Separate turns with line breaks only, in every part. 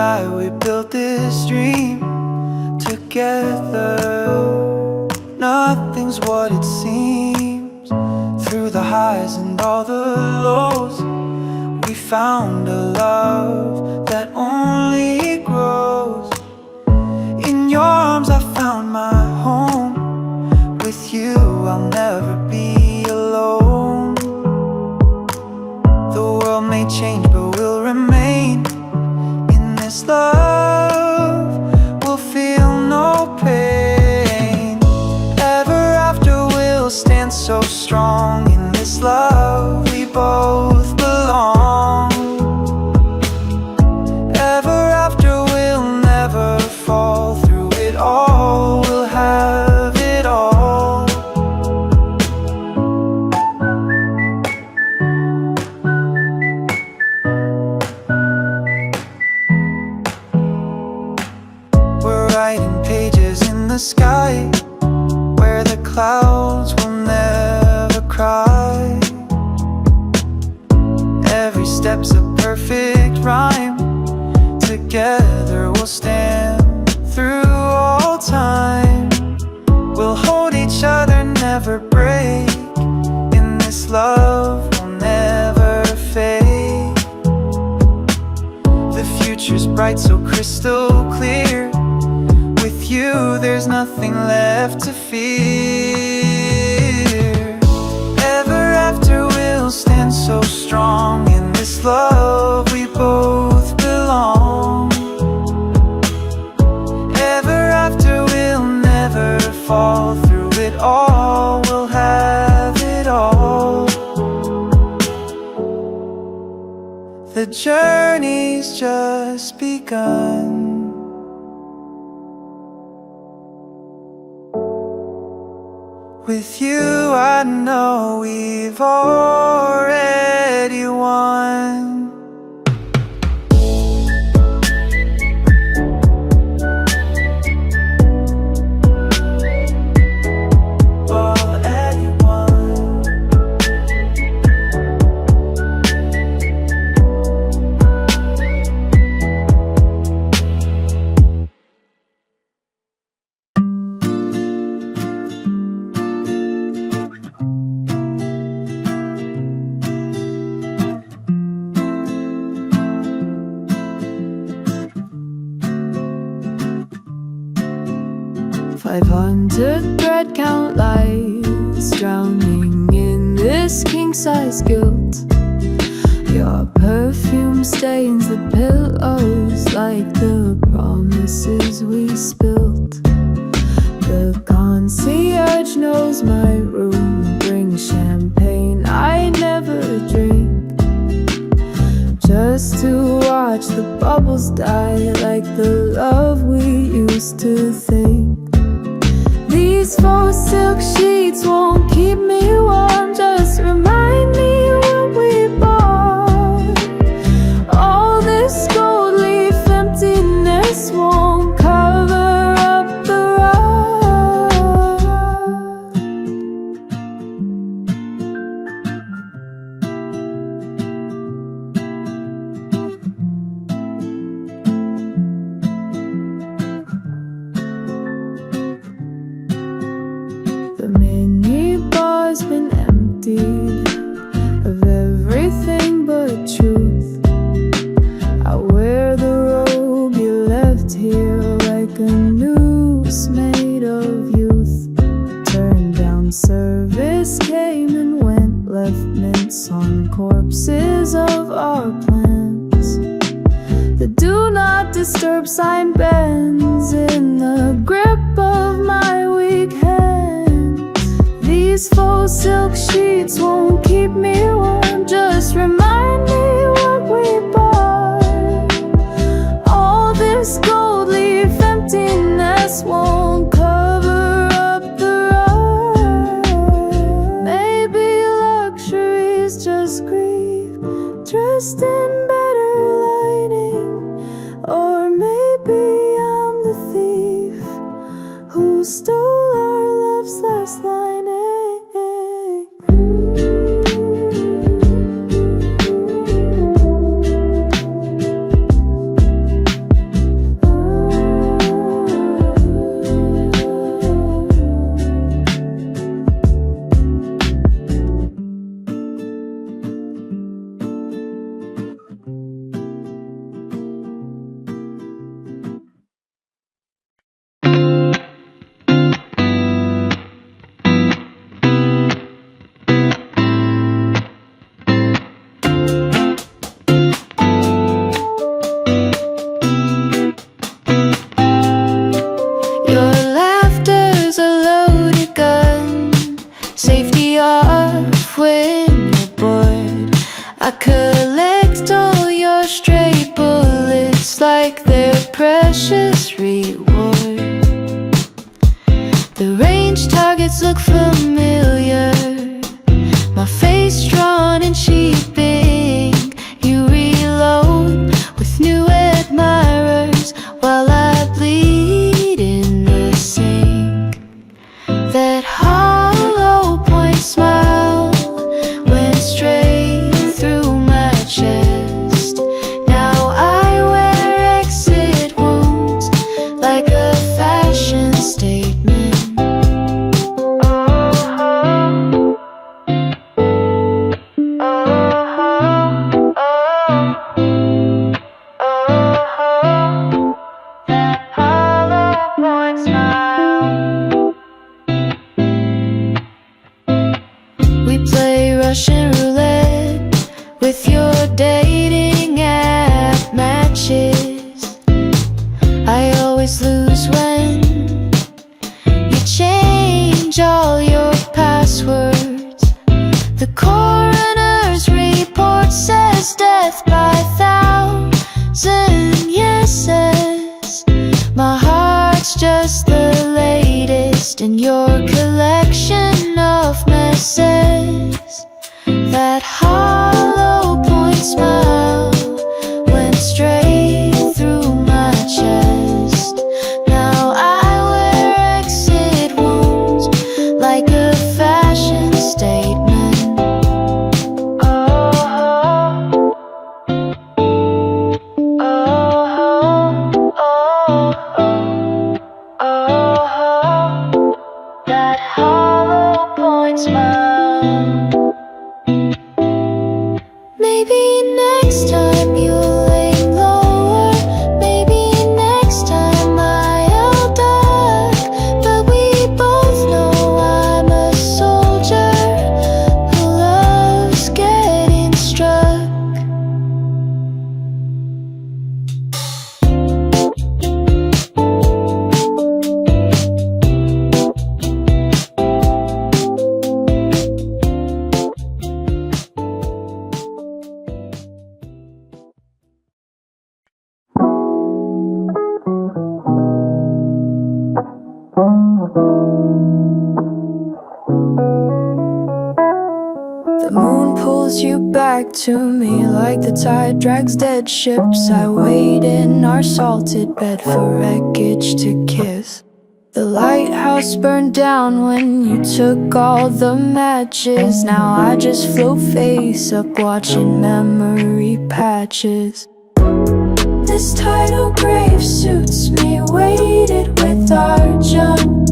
I, we built this dream together. Nothing's what it seems. Through the highs and all the lows, we found a love that only grows. In your arms I found my home. With you I'll never be alone. The world may change but we'll remain. In this love we'll feel no pain. Ever after we'll stand so strong. In this love we both belong. Ever after we'll never fall. Through it all we'll have it all. We're writing pages in the sky where the clouds will never cry. Every step's a perfect rhyme. Together we'll stand through all time. We'll hold each other, never break. In this love we'll never fade. The future's bright, so crystal clear. With you there's nothing left to fear. Ever after we'll stand so strong. In this love we both belong. Ever after we'll never fall. Through it all we'll have it all. The journey's just begun. With you I know we've already won. Already won.
500 thread count lies drowning in this king-size guilt. Your perfume stains the pillows like the promises we spilt. The concierge knows my room, brings champagne I never drink, just to watch the bubbles die like the love we used to think. These faux silk sheets won't keep me warm, just remind me what we bought. All this gold leaf emptiness won't cover up the rug. The minibar's been emptied of everything but truth. I wear the robe you left here like a noose made of youth. Turned down service, came and went, left mints on corpses of our plans. The do not disturb sign bends in the grip of my weak hand. These faux silk sheets won't keep me warm, just remind me what we bought. All this gold leaf emptiness won't cover up the rug. Maybe luxury's just grief dressed in better lighting, or maybe I'm the thief who stole our love's last lining. Strange targets look familiar, my face drawn in cheap ink. You reload with new admirers while I bleed in the sink. That hollow point smile went straight through my chest. Now I wear exit wounds like a fashion statement. We play Russian roulette with your dating app matches. I always lose when you change all your passwords. The coroner's report says death by 1,000 yeses. My heart's just the latest in your collection of messes. That hollow point smile went straight through my chest. Now I wear exit wounds like a fashion statement. That hollow point smile. Maybe next time you'll aim lower. Maybe next time I'll duck. But we both know I'm a soldier who loves getting struck. The moon pulls you back to me like the tide drags dead ships. I wait in our salted bed for wreckage to kiss. The lighthouse burned down when you took all the matches. Now I just float face up watching memory patches. This tidal grave suits me, weighted with our junk.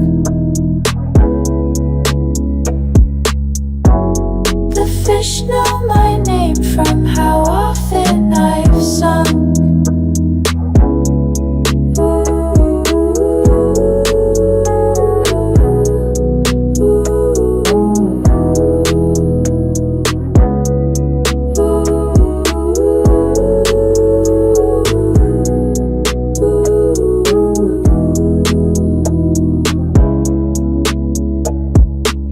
The fish know my name from how often I've sung.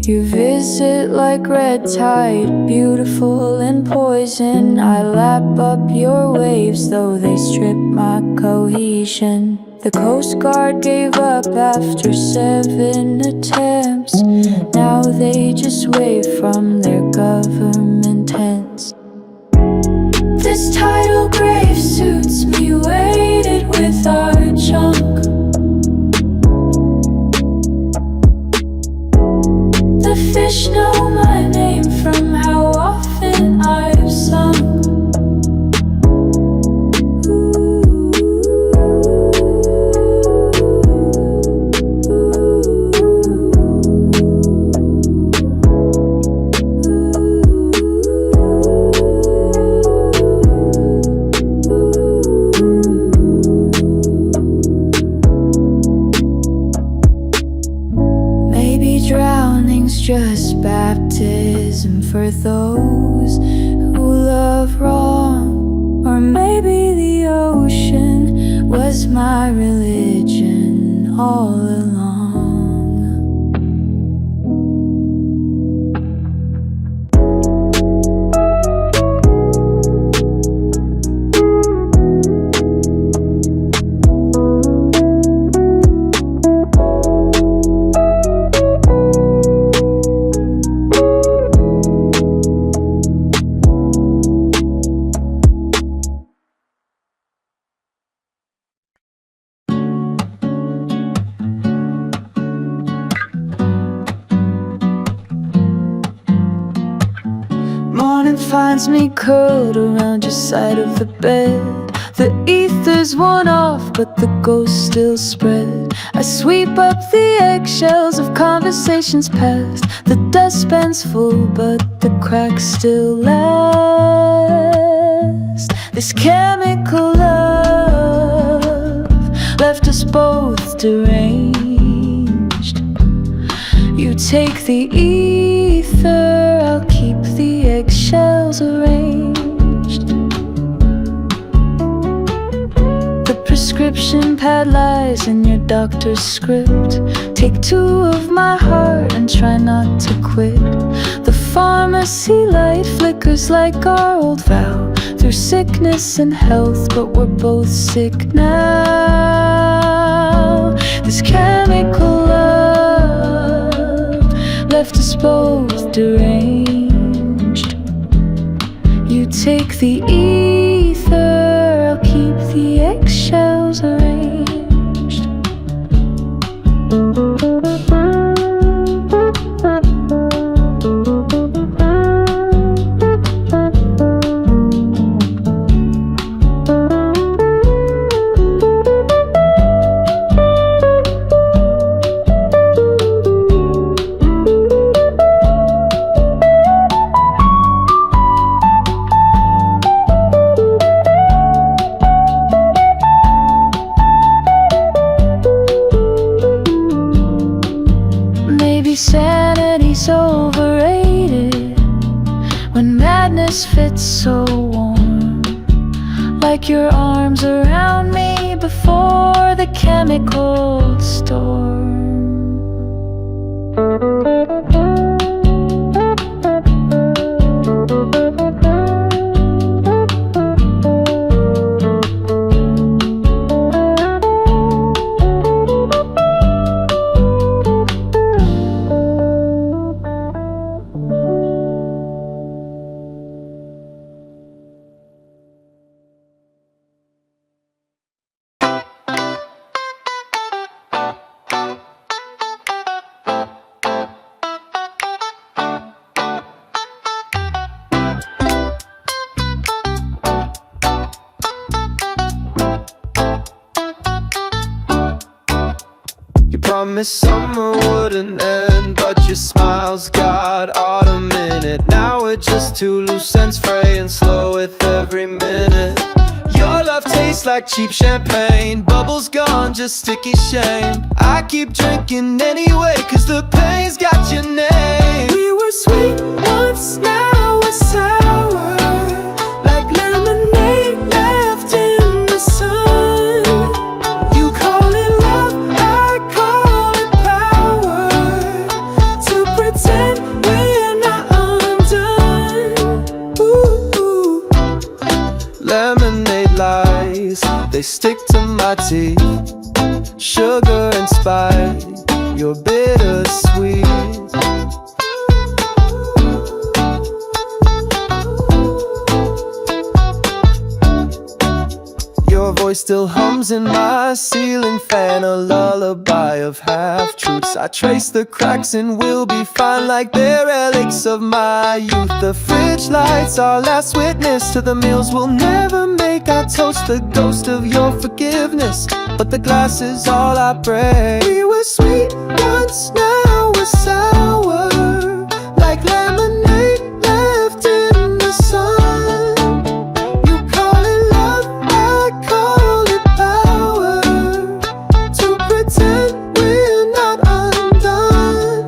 You visit like red tide, beautiful and poison. I lap up your waves, though they strip my cohesion. The Coast Guard gave up after 7 attempts. Now they just wave from their government tents. This tidal grave suits me, weighted with our junk. The fish know my name from how often I've sung. Maybe drowning's just baptism for those who love wrong. Or maybe the ocean was my religion all along. finds me curled around your side of the bed. The ether's worn off, but the ghost still spread. I sweep up the eggshells of conversations past. The dustbin's full, but the cracks still last. This chemical love left us both deranged. You take the ether, I'll keep the eggshells arranged. The prescription pad lies in your doctor's script. Take 2 of my heart and try not to quit. The pharmacy light flickers like our old vow, through sickness and health, but we're both sick now. This chemical love left us both deranged. You take the ether, I'll keep the eggshells arranged. Sanity's overrated when madness fits so warm, like your arms around me before the chemical storm.
Promised summer wouldn't end, but your smile's got autumn in it. Now we're just 2 loose ends, fraying slow with every minute. Your love tastes like cheap champagne, bubbles gone, just sticky shame. I keep drinking anyway, cause the pain's got your name.
We were sweet once, now we're sour, like lemonade left in the sun. You call it love, I call it power, to pretend we're not undone. Ooh.
Lemonade lies, they stick to my teeth. Sugar and spice, you're bittersweet. Your voice still hums in my ceiling fan, a lullaby of half-truths. I trace the cracks and we'll be fine, like they're relics of my youth. The fridge lights, our last witness to the meals we'll never make. I toast the ghost of your forgiveness, but the glass is all I break. We were sweet once, now we're sour, like lemonade left in the sun. You call it love, I call it power, to pretend we're not undone.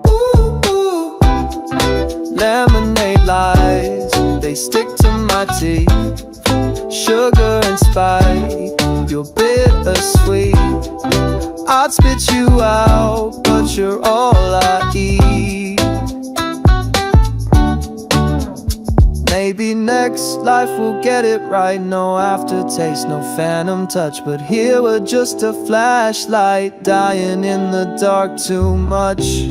Ooh. Lemonade lies, they stick to my teeth. Sugar and spice, you're bittersweet. I'd spit you out, but you're all I eat. Maybe next life we'll get it right. No aftertaste, no phantom touch, but here we're just a flashlight, dying in the dark too much.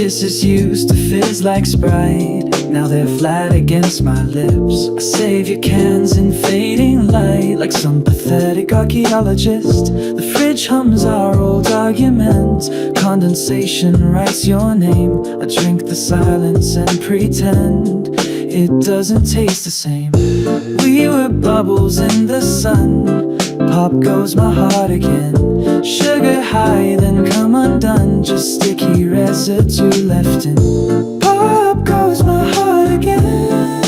kisses used to fizz like Sprite. Now they're flat against my lips. I save your cans in fading light, like some pathetic archaeologist. The fridge hums our old arguments. Condensation writes your name. I drink the silence and pretend it doesn't taste the same. We were bubbles in the sun. Pop goes my heart again. Sugar high, then come undone. Just sticky residue left in. Pop goes my heart again.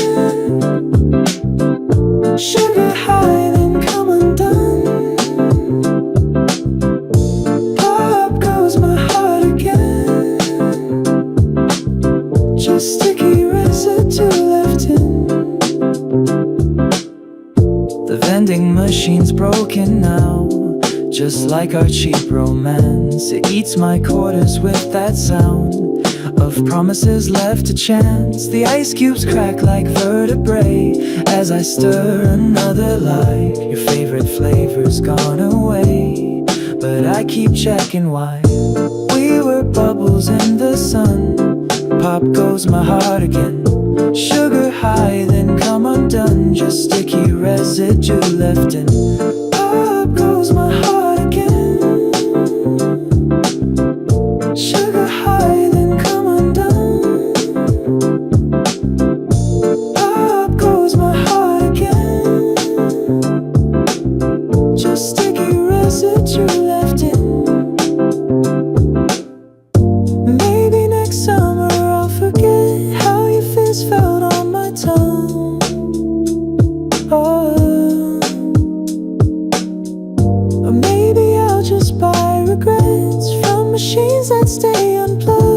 Sugar high, then come undone. Pop goes my heart again. Just sticky residue left in. The vending machine's broken now, just like our cheap romance. It eats my quarters with that sound of promises left to chance. The ice cubes crack like vertebrae as I stir another lie. Your favorite flavor's gone away, but I keep checking why. We were bubbles in the sun. Pop goes my heart again. Sugar high, then come undone. Just sticky residue left in. Pop goes my heart again. Sugar high, then come undone. Pop goes my heart again. Just sticky residue left in. Maybe next summer I'll forget how your fist felt on my tongue. Oh. Or maybe I'll just buy regrets from machines that stay unplugged.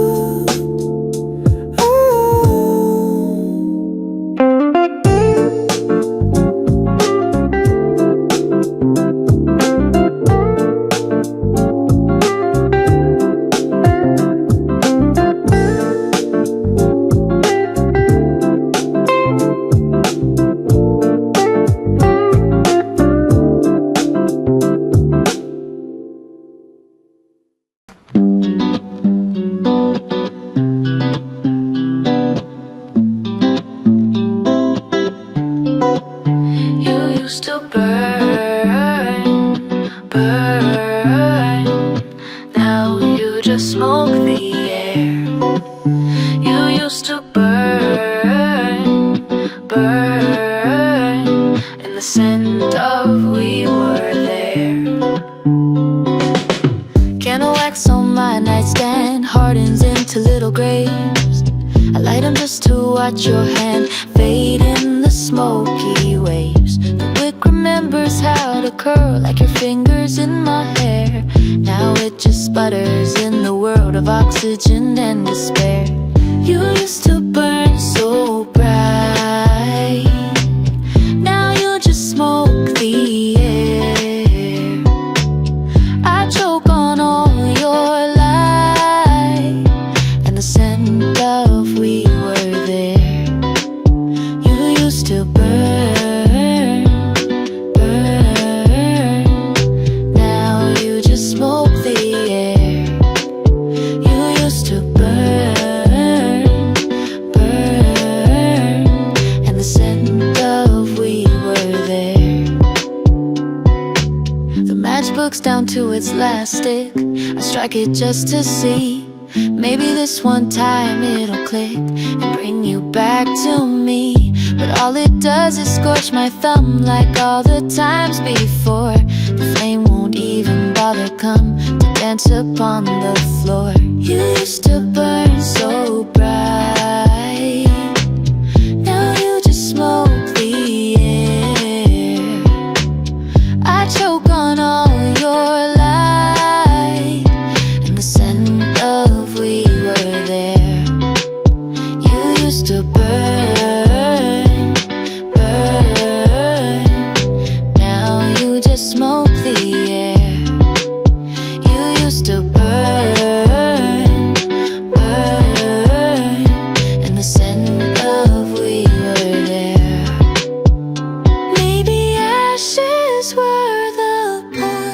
Watch your hand fade in the smoky waves. The wick remembers how to curl like your fingers in my hair. Now it just sputters in the world of oxygen and despair. You used to burn so bright. Now you just smoke the air. I choke on all your light and the scent of we were there. You used to burn, burn. Now you just smoke the air. You used to burn, burn. And the scent of we were there. The matchbook's down to its last stick. I strike it just to see. Maybe this one time it'll click and bring you back to me. But all it does is scorch my thumb like all the times before. The flame won't even bother come to dance upon the floor. You used to burn so bright. Now you just smoke the air. I choke on all your light and the scent of we were there. You used to burn, burn. Now you just smoke the air. You used to burn, burn. And the scent of we were there. Maybe ashes were the point.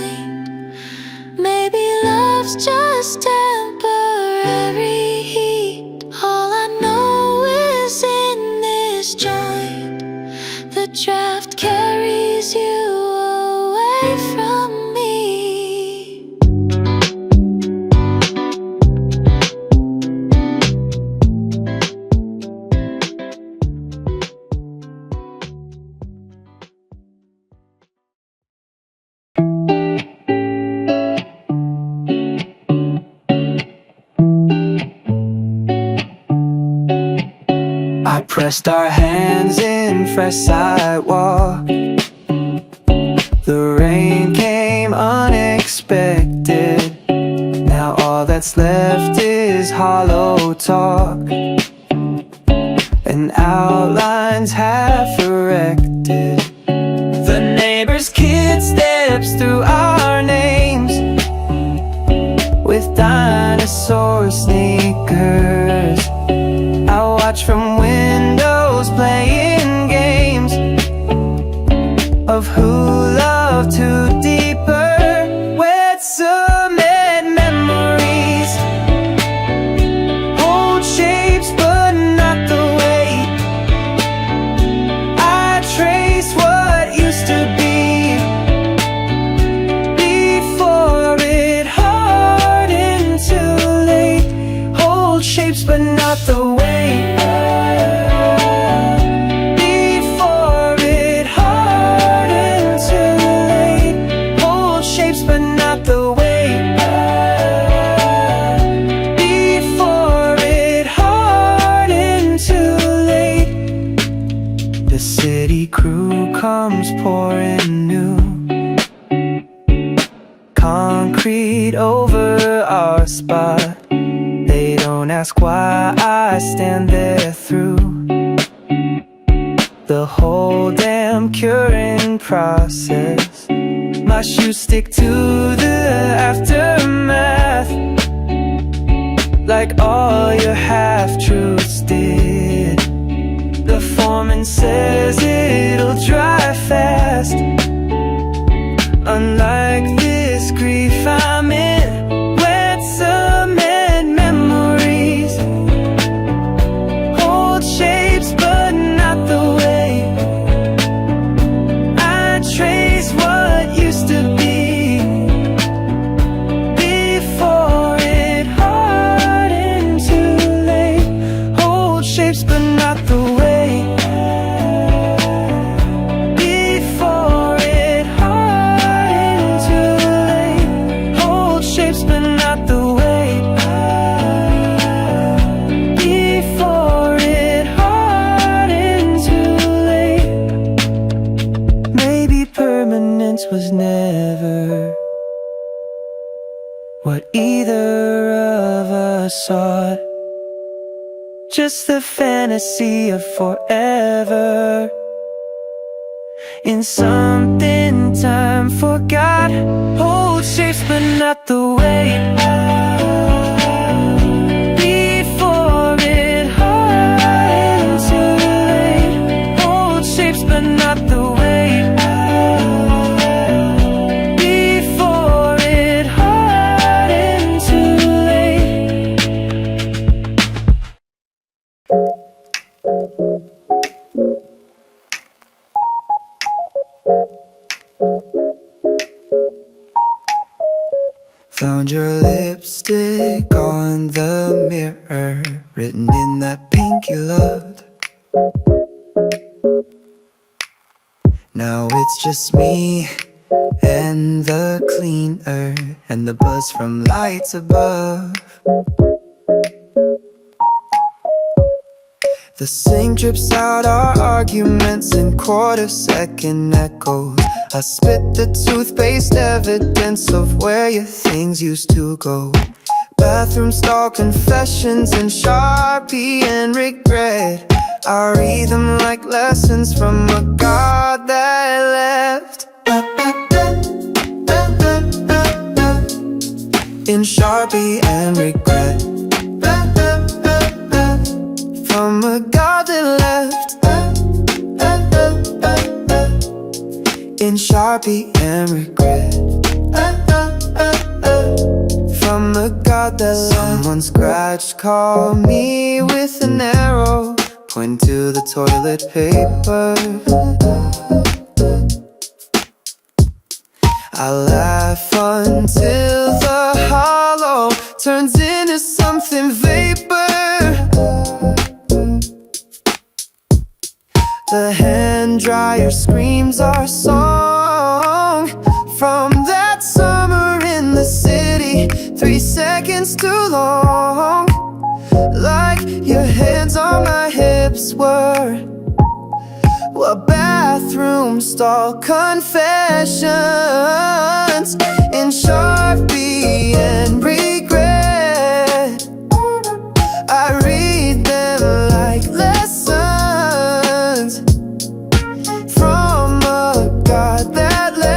Pressed our hands in fresh sidewalk. The rain came unexpected. Now all that's left is hollow talk and outlines half erected. The neighbor's kid steps through our names with dinosaur sneakers. I watch from windows playing games of who loved who deeper. Wet cement memories hold shapes but not the weight. I trace what used to be before it hardened too late. Hold shapes but not the weight. Before it hardened too late. Hold shapes but not the weight. Before it hardened too late. The city crew comes pouring new concrete over our spot. They don't ask why I stand there through the whole damn curing process. My shoes stick to the aftermath, like all your half-truths did. The foreman says it'll dry fast. Unlike this grief I'm in, wet cement memories hold shapes but not the way. I trace what used to be before it hardened too late. Hold shapes but not the way. Before it hardened too late. Hold shapes but not the way. Before it hardened too late. Maybe permanence was never what either of us sought. Just the fantasy of forever in something time forgot. Hold shapes but not the weight. Before it hardened too late. Hold shapes but not the weight. Before it hardened too late. Found your lipstick on the mirror, written in that pink you loved. Now it's just me and the cleaner and the buzz from lights above. The sink drips out our arguments in quarter-second echoes. I spit the toothpaste, evidence of where your things used to go. Bathroom stall confessions and Sharpie and regret. I read them like lessons from a God that left. In Sharpie and regret. From a God that left. In Sharpie and regret. From a God that left. Someone scratched, call me with an arrow, point to the toilet paper. I laugh until the hollow turns into something vapor. The hand dryer screams our song from that summer in the city. 3 seconds too long. Like your hands on my hip. lips were bathroom stall confessions in Sharpie and regret. I read them like lessons from a God that left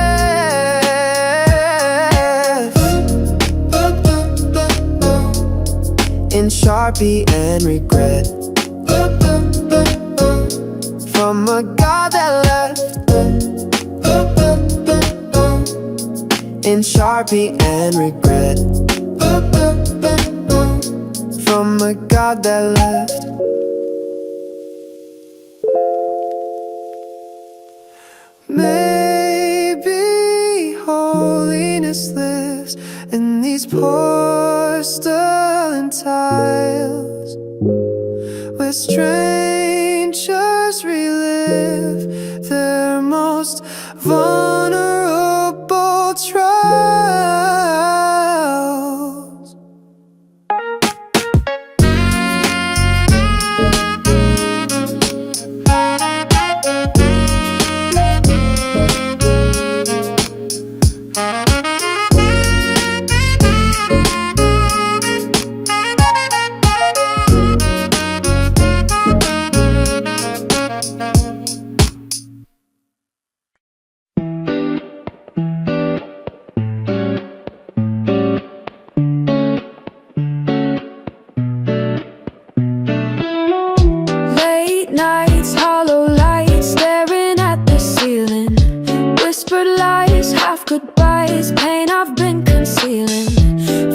in Sharpie and regret. From a God that left in Sharpie and regret. From a God that left. Maybe holiness lives in these porcelain tiles where strangers relive their most vulnerable trials.
Late nights, hollow lights, staring at the ceiling. Whispered lies, half goodbyes, pain I've been concealing.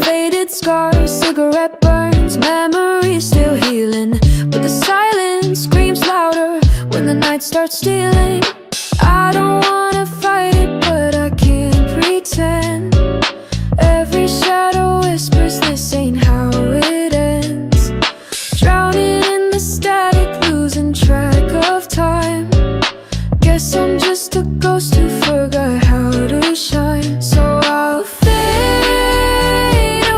Faded scars, cigarette burns, memories still healing. But the silence screams louder when the night starts stealing. I don't wanna fight it, but I can't pretend. Every shadow whispers this ain't how it ends. Drowning in the static, losing track of time. Guess I'm just a ghost who forgot how to shine. So I'll fade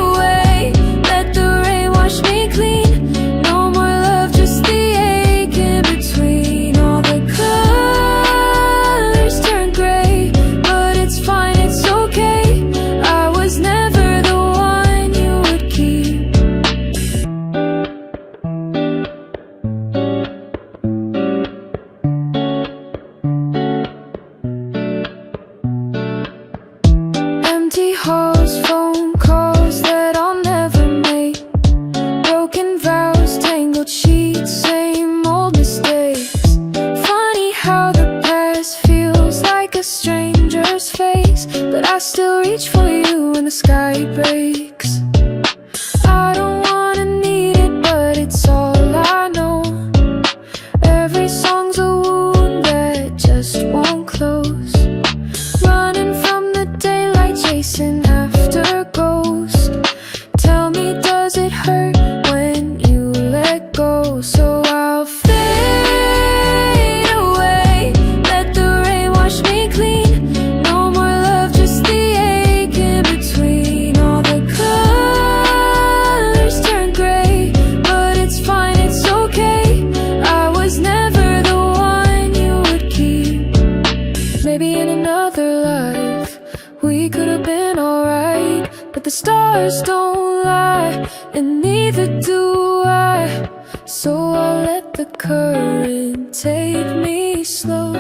away, let the rain wash me clean. No more love, just the ache in between. All the colors turn gray, but it's fine, it's okay. I was never the one you would keep. Empty halls, phone calls that I'll never make. Broken vows, tangled sheets, same old mistakes. Funny how the past feels like a stranger's face, but I still reach for you when the sky breaks. I don't wanna need it, but it's all I know. Every song's a wound that just won't close. Running from the daylight, chasing after ghosts. Tell me, does it hurt when you let go? So I'll fade away, let the rain wash me clean. No more love, just the ache in between. All the colors turn gray, but it's fine, it's okay. I was never the one you would keep. Maybe in another life we could have been alright, but the stars don't lie, and neither do I. So I'll let the current take me slow,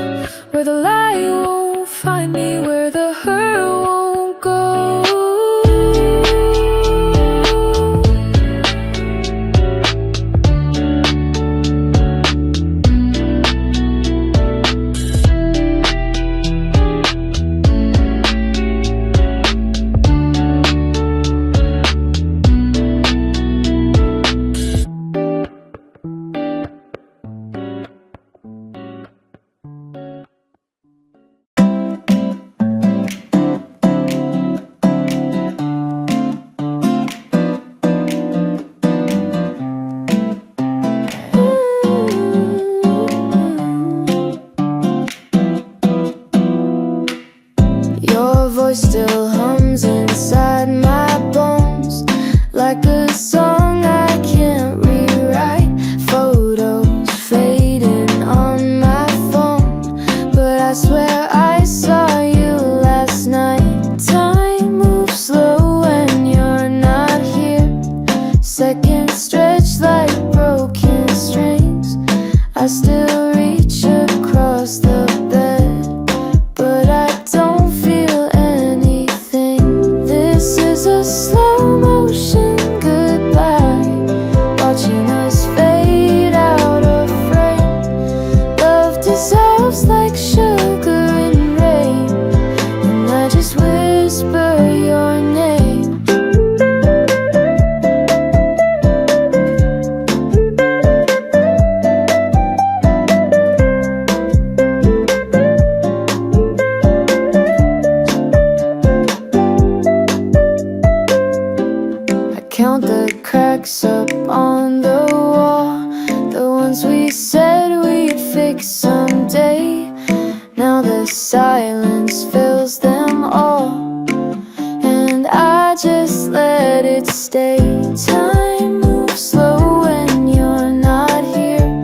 where the light won't find me, where the hurt won't go. voice still hums inside my bones, like a song I can't rewrite. Photos whisper your name. I count the cracks up on the wall, the ones we said we'd fix someday. Now the silence fills them all, and I just let it stay. Time moves slow when you're not here.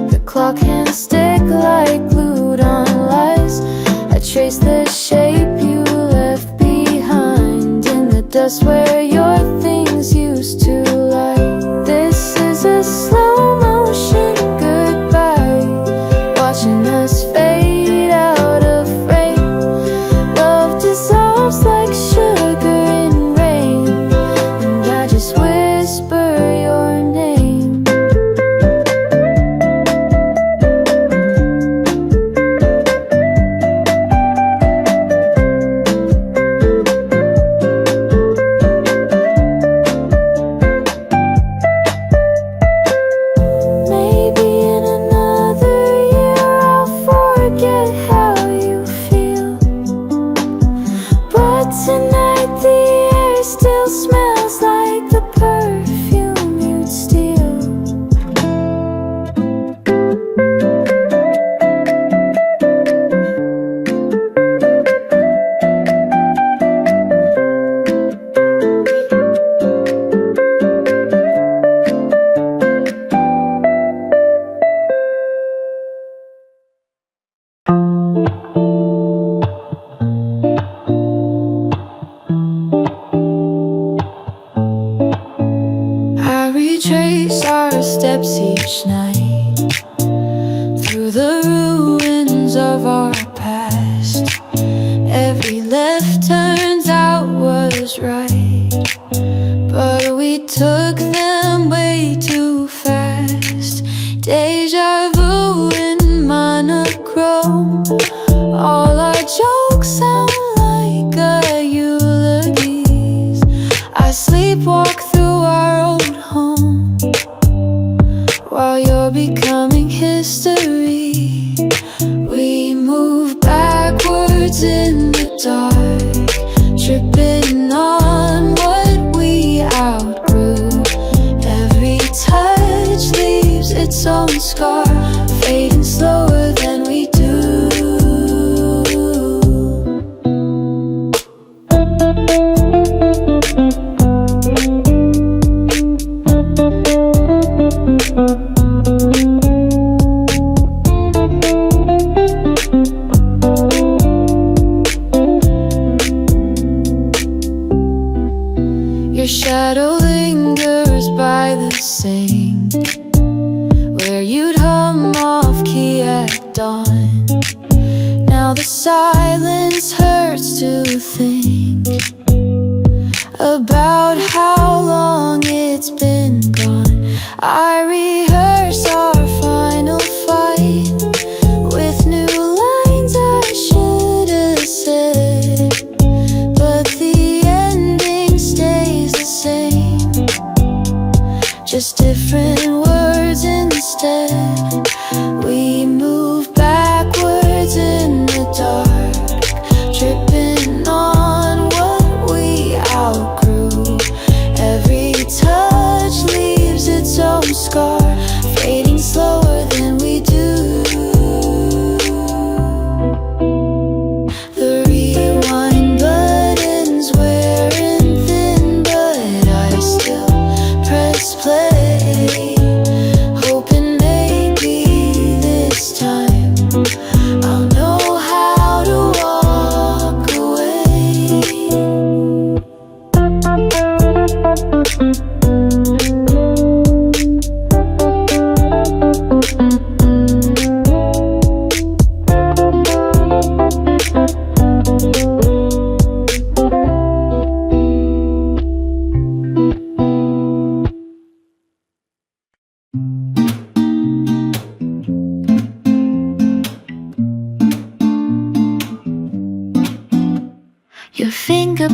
The clock hands stick like glued on lies. I trace the shape you left behind in the dust where your things used to lie. This is a slow motion goodbye, watching us fade out of frame. Love dissolves like sugar in rain, and I just whisper your name. Maybe in another year I'll forget how you feel, but tonight the air still smells like the perfume you'd steal. I retrace our steps each night through the ruins of our past. Every left turns out was right, but we took them way too fast. Deja vu in monochrome, all our jokes sound like a eulogies. I sleepwalk through our old home while you're becoming history. We move backwards in the dark, tripping on what we outgrew. Every touch leaves its own scar, fading slower than we do. Your shadow lingers by the sink where you'd hum off key at dawn. Now the silence hurts to think about how long it's been gone. I rehearse our final fight with new lines I should have said, but the ending stays the same, just different words instead. We move backwards in the dark, tripping on what we outgrew. Every touch leaves its own scar, fading slower than we do. The rewind button's wearing thin, but I still press play.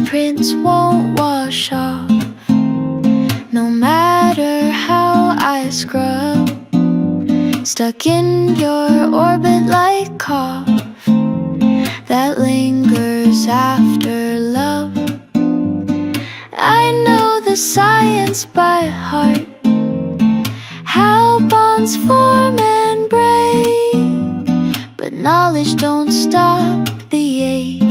fingerprints won't wash off. No matter how I scrub, stuck in your orbit like cough that lingers after love. I know the science by heart, how bonds form and break, but knowledge don't stop the ache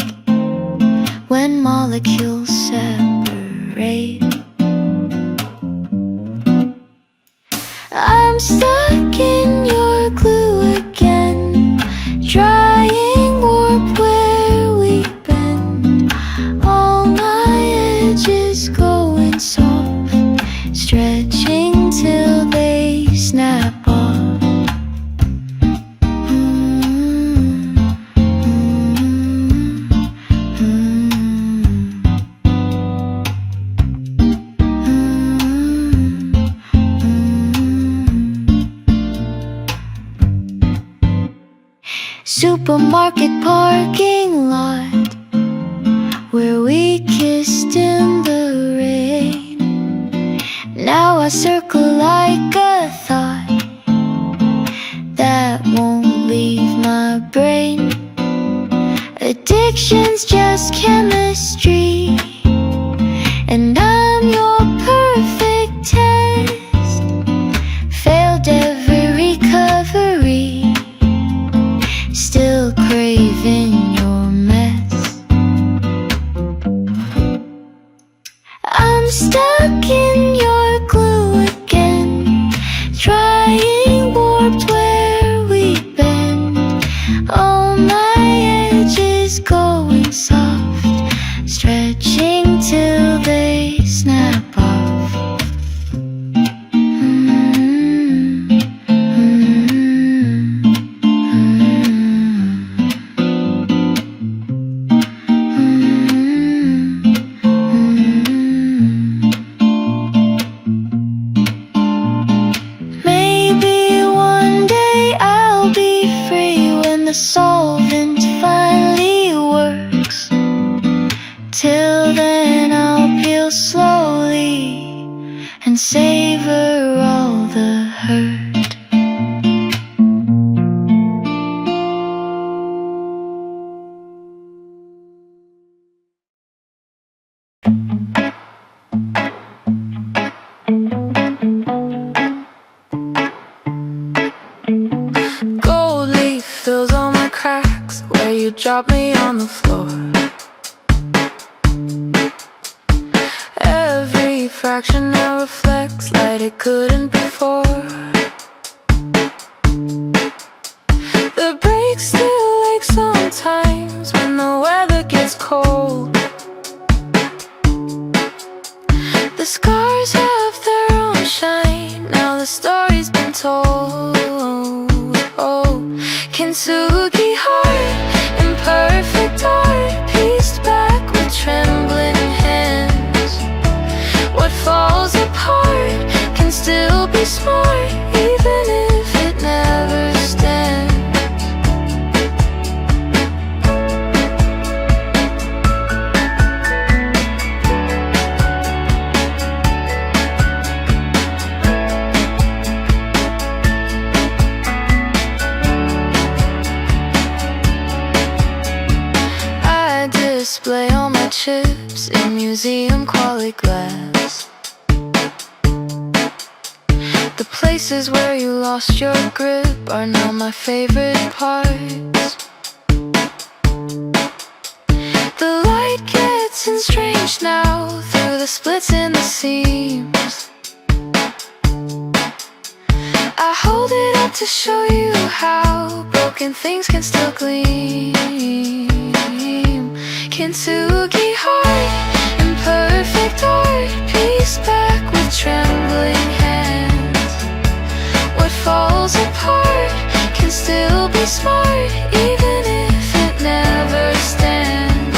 when molecules separate. I'm stuck in your glue again, drying warp where we bend. All my edges going soft, stretching till they snap off. Supermarket parking lot where we kissed in the rain. Now I circle like a thought that won't leave my brain. Addiction's just chemistry, and I'm your perfect test. Failed every recovery, still craving your mess. I'm stuck in your glue again, trying warped where we bend. All my edges going soft, stretching till they snap off. Maybe one day I'll be free when the solvent finally works. Till then I'll peel slowly and savor all the hurt. Gold leaf fills all my cracks where you drop me on the floor. Every fraction now reflects light it couldn't before. The brakes still ache sometimes when the weather gets cold. The scars have their own shine, now the story's been told. Oh, kintsugi heart, imperfect art, pieced back with trembling hands. What falls apart can still be smart, even if it never stands. I display all my chips in museum quality glass. The places where you lost your grip are now my favorite parts. The light gets in strange now through the splits in the seams. I hold it up to show you how broken things can still gleam. Kintsugi heart, imperfect art, pieced back with trembling hands. What falls apart can still be smart, even if it never stands.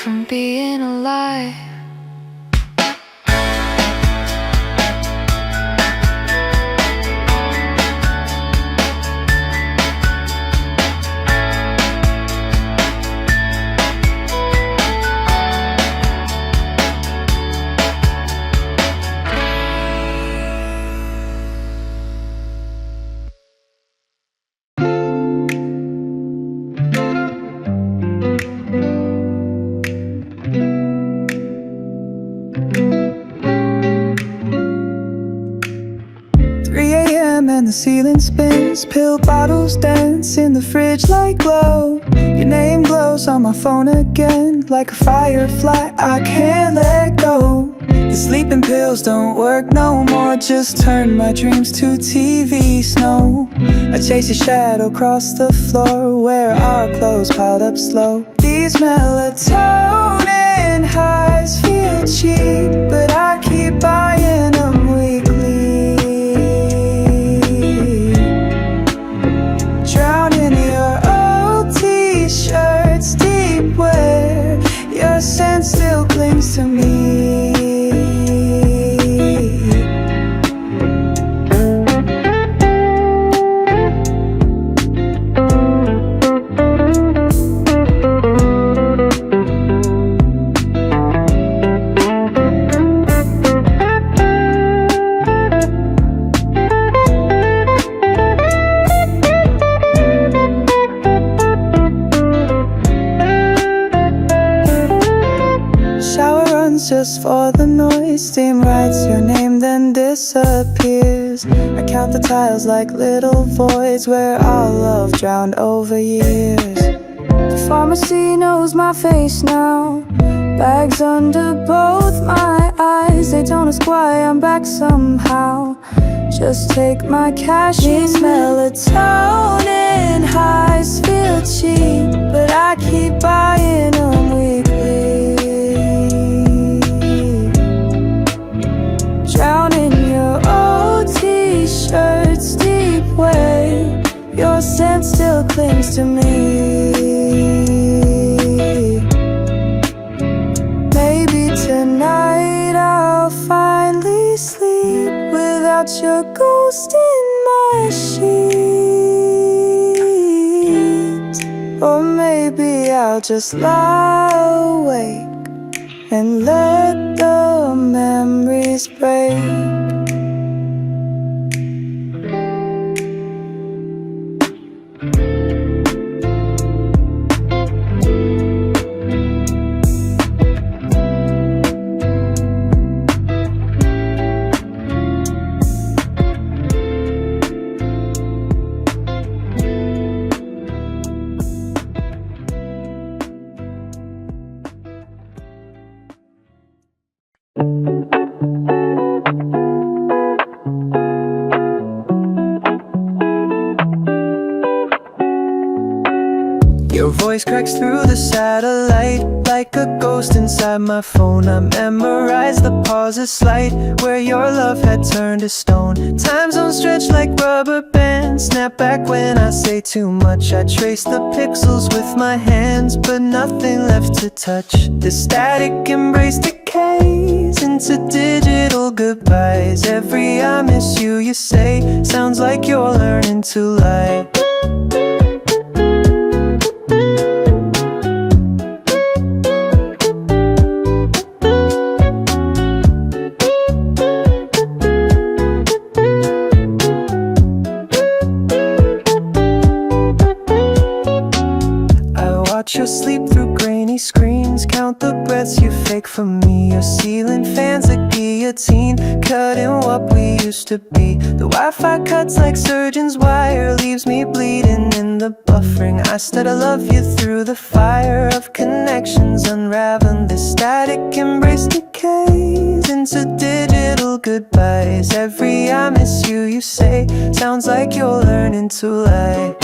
from being alive.
And the ceiling spins, pill bottles dance in the fridge like glow. Your name glows on my phone again, like a firefly I can't let go. The sleeping pills don't work no more, just turn my dreams to TV snow. I chase your shadow across the floor, where our clothes piled up slow. These melatonin highs feel cheap, but I keep buying them weekly. T-shirts deep where your scent still clings to me. Just for the noise, steam writes your name then disappears. I count the tiles like little voids where our love drowned over years. The pharmacy knows my face now, bags under both my eyes. They don't ask why I'm back somehow, just take my cash. These melatonin highs feel cheap, but I keep buying them weekly. Drown in your old T-shirts deep where your scent still clings to me. Maybe tonight I'll finally sleep without your ghost in my sheets. Or maybe I'll just lie awake and let the memories break. Your voice cracks through the satellite like a ghost inside my phone. I memorized the pauses slight where your love had turned to stone. Time zones stretch like rubber bands, snap back when I say too much. I trace the pixels with my hands, but nothing left to touch. The static embrace decays into digital goodbyes. Every I miss you, you say, sounds like you're learning to lie. Watch you sleep through grainy screens, count the breaths you fake for me. Your ceiling fans a guillotine, cutting what we used to be. The Wi-Fi cuts like surgeon's wire, leaves me bleeding in the buffering. I still love you through the fire of connections unraveling. The static embrace decays into digital goodbyes. Every I miss you, you say, sounds like you're learning to lie.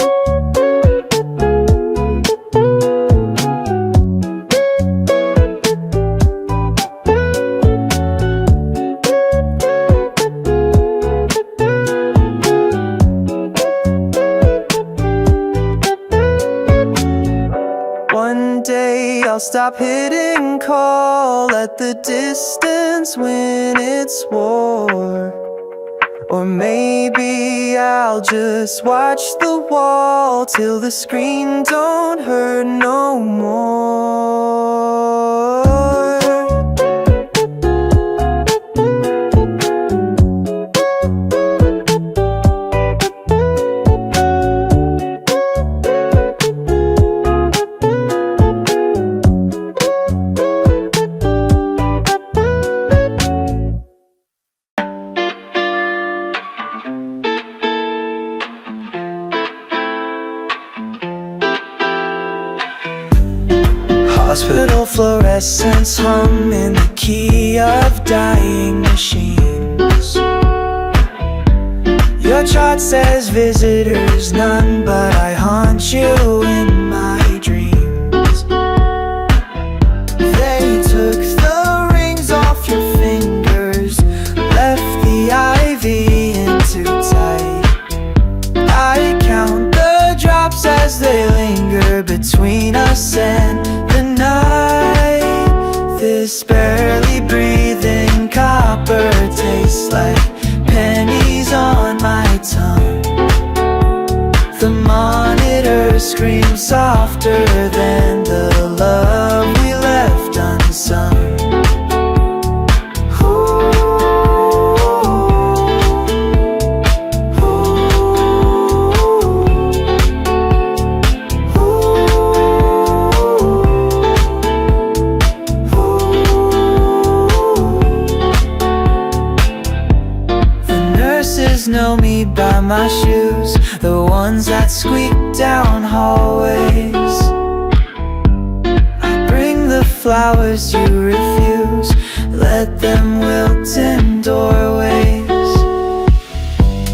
stop hitting call at the distance when it's war. Or maybe I'll just watch the wall till the screen don't hurt no more. Hospital fluorescents hum in the key of dying machines. Your chart says visitors none, but I haunt you in my dreams. They took the rings off your fingers, left the IV in too tight. I count the drops as they linger between us and the night. This barely breathing copper tastes like pennies on my tongue. The monitor screams softer than the love we left unsung. Know me by my shoes, the ones that squeak down hallways. I bring the flowers you refuse, let them wilt in doorways.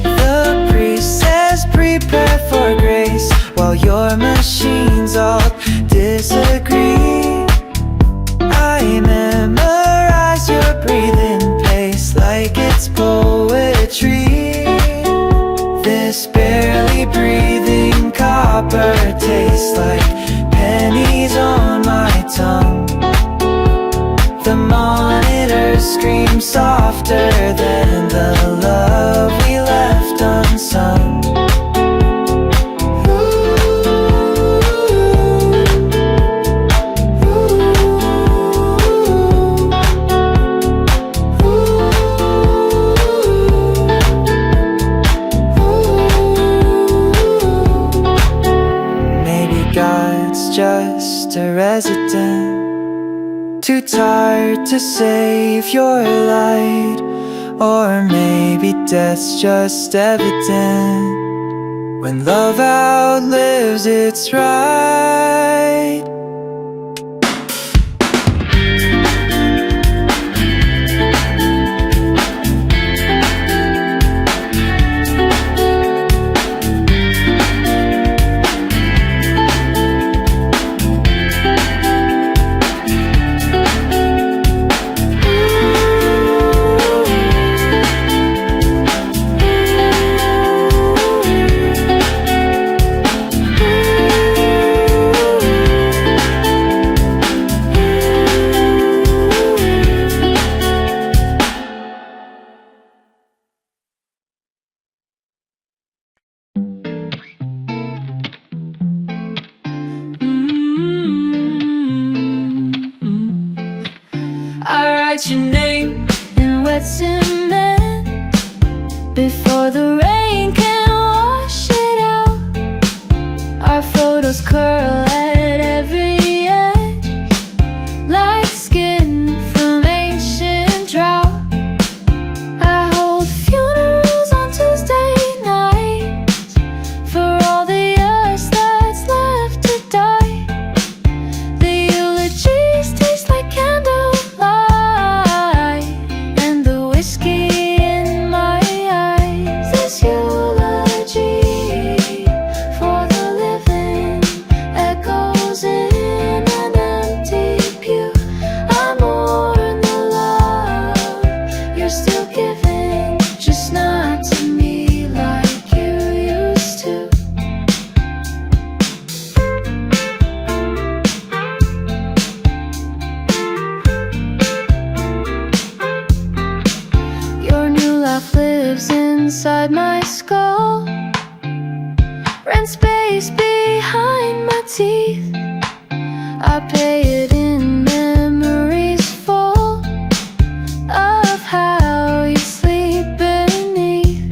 The priest says prepare for grace, while your machines all disagree. I memorize your breathing pace like it's poetry. This barely breathing copper tastes like pennies on my tongue. The monitor screams softer than the love we left unsung. Just a resident, too tired to save your light. Or maybe death's just evident when love outlives its right.
Your name in wet cement before the rain can wash it out. Our photos curl at every edge like skin from ancient drought. I hold funerals on Tuesday nights for all the years that's left to die. The eulogies taste like candlelight. Echo inside my skull. Rent space behind my teeth. I pay it in memories full of how you sleep beneath.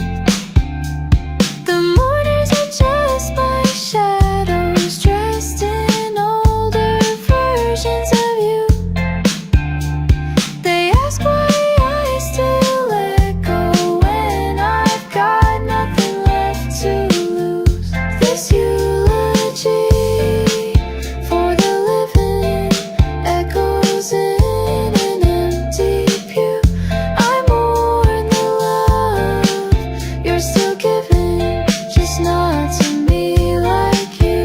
The mornings are just my shadows dressed in older versions of you. They ask why I still echo when I've got nothing left to lose. This eulogy for the living echoes in an empty pew. I mourn the love you're still giving, just not to me like you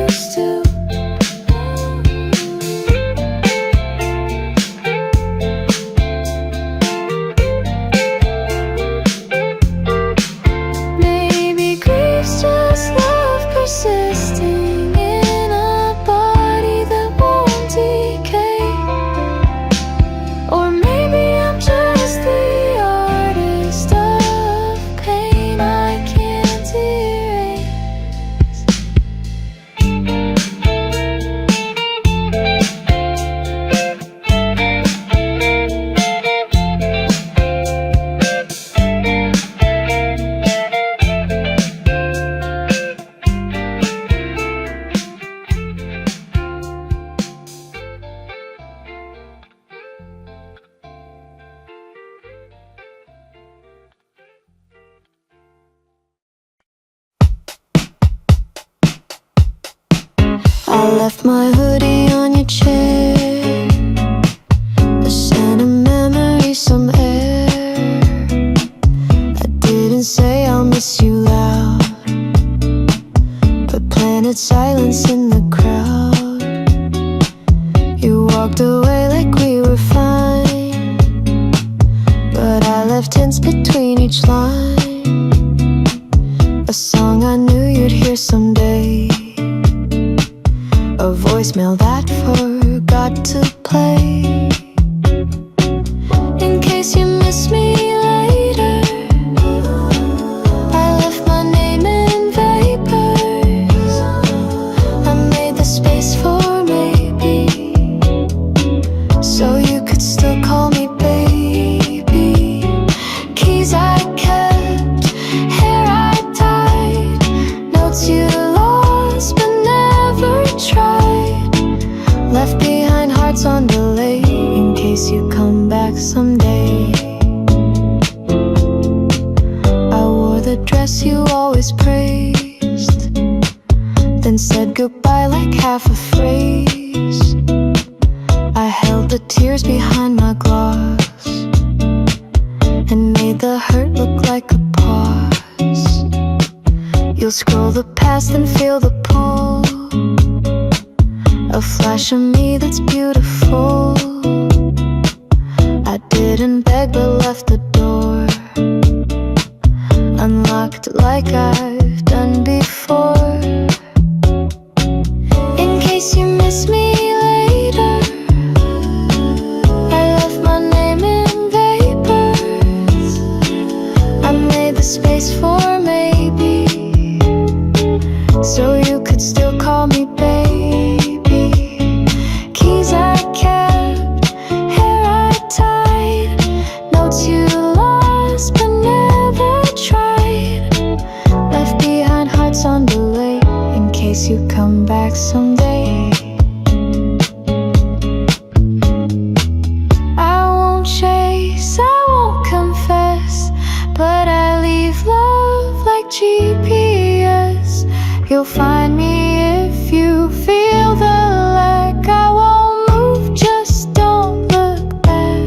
used to. Maybe grief's just love persisting in a body that won't decay. Or maybe I'm just the artist of pain I can't erase. I left my hoodie on your chair, a scent of memory, some air. I didn't say I'll miss you loud, but planted silence in the crowd. You walked away like we were fine, but I left hints between each line, a song I knew you'd hear someday, a voicemail that forgot to play. In case you miss me later, I left my name in vapors. I made the space for maybe, so you could still call me baby. Keys I kept, hair I tied, notes you lost but never tried. Left behind hearts on delay, in case you come back someday. I wore the dress you always praised, then said goodbye like half a phrase. I held the tears behind my gloss and made the hurt look like a pause. You'll scroll the past and feel the pull, a flash of me that's beautiful. I didn't beg but left the door unlocked like I've done before. In case you miss me later, I left my name in vapors. I made the space for maybe, so you could still call me baby. Keys I kept, hair I tied, notes you lost but never tried. Left behind hearts on delay, in case you come back someday. I won't chase, I won't confess, but I leave love like GPS. You'll find me if you feel the lack. I won't move, just don't look back.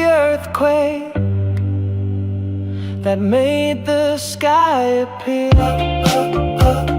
earthquake that made the sky appear.